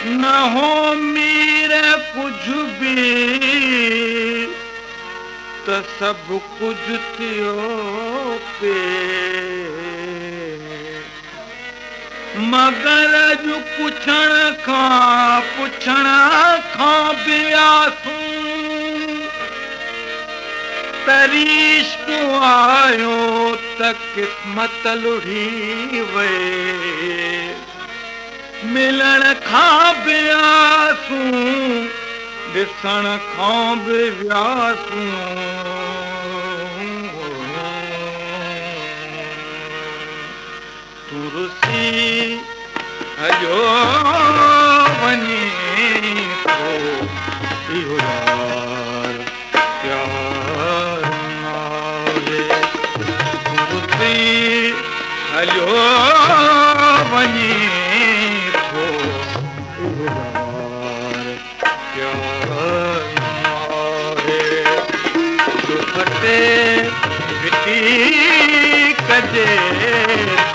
न हो मेरा कुछ भी त सब कुछ थियो पे मगर अॼु पुछण खां बियासूं तरीश को आयो त क़िस्मत लुढ़ी वे मिलण खां बियासूं ॾिसण खां बि वियासूं तुरसी हलियो वञे थो इहो यार प्यार नाले तुरसी हलियो वञे थो इहो यार प्यार नाले जो फटे विटी कजे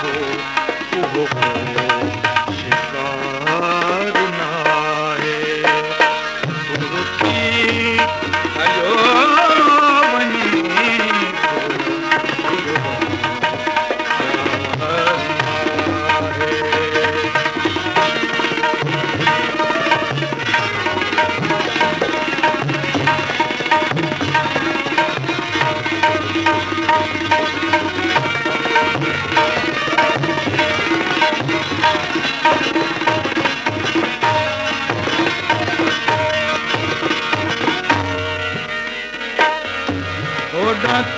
थो उहो शिकार नाहे तुरसी हलियो वञे थो इहो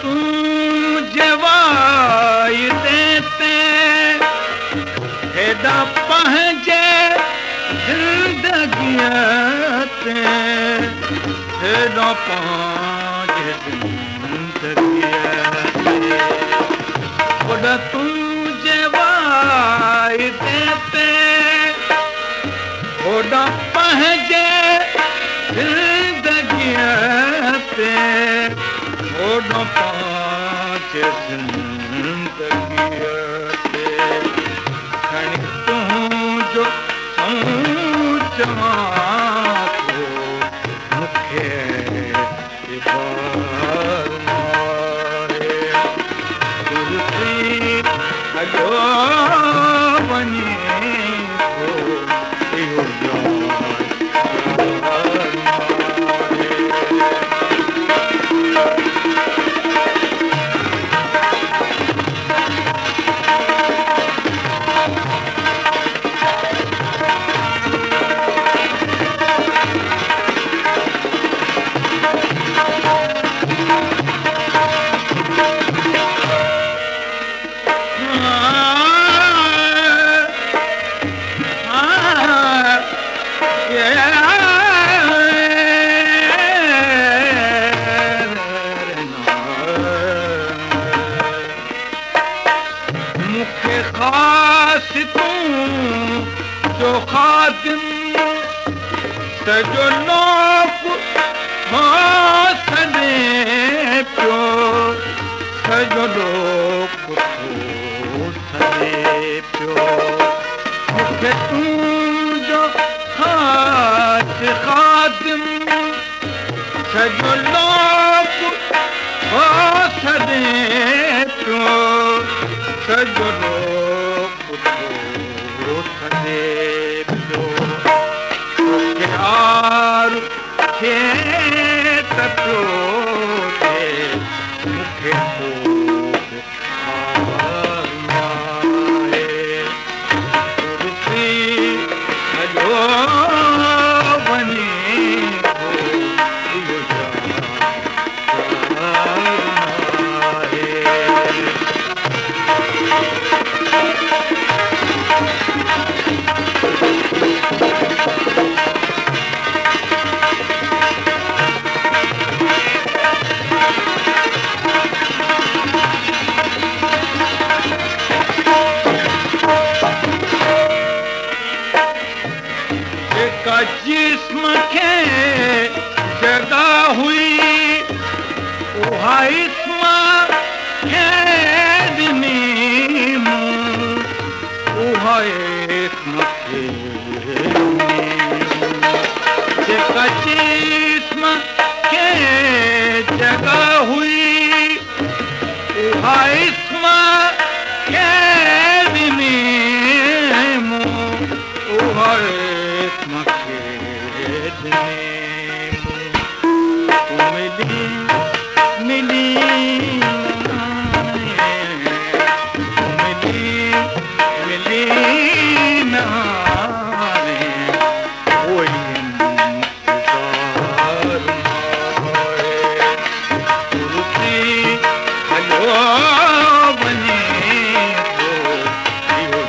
तूं जवाई देते हेॾा पंहिंजे ज़िंदगीअ ते हेॾा पंहिंजे ज़िंदगीअ ते होॾा तूं जवाई देते होॾा पंहिंजे ज़िंदगीअ ते होॾो पंहिंजे ज़िंदगीअ ते खणी तुंहिंजो चवां थो मूंखे इबार नाहे तुरसी हलियो वञे थो इहो यार ख़ास तूं जो ख़ादिम सॼो लोक सॾे पियो सॼो लोक सॾे पियो मूंखे तुंहिंजो ख़ास ख़ादिम सॼो लोक सॾे पियो सॼो लोक सॾे पियो प्यार खे त पियो ॾे मूंखे तुरसी हलियो वञे थो इहो यार जिस्म खे जॻह हुई उहा इस्म खे ॾिनी मूं उहा इस्म खे जेका जिस्म खे जॻह हुई उहा इस्म खे ॾिनी मूं उहा इस्म खे ॾिनी मूं मिली मिली न हाणे कोई इंतज़ार कुर्सी हलियो वञे थो इहो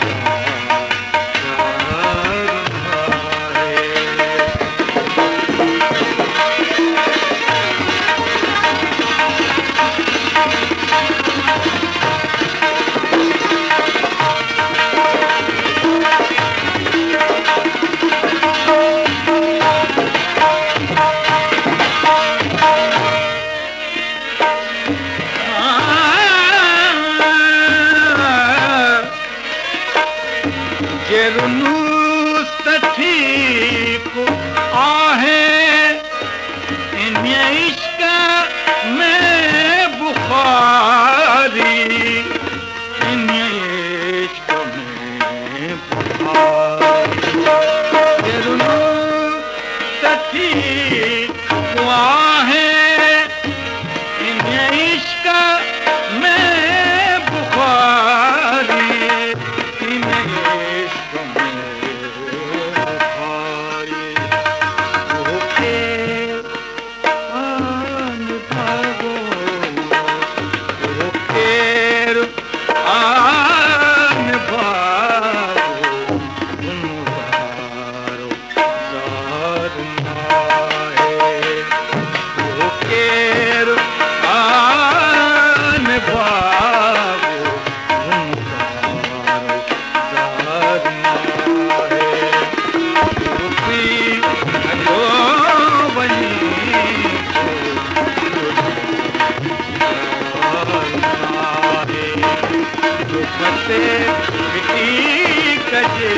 जेरुनूस त ठीक आहे इन इश्क में बुखारी इन इश्क में बुखारी जेरुनूस त ठीक आहे इन इश्क में बुखारी इन इश्क मिटी कजे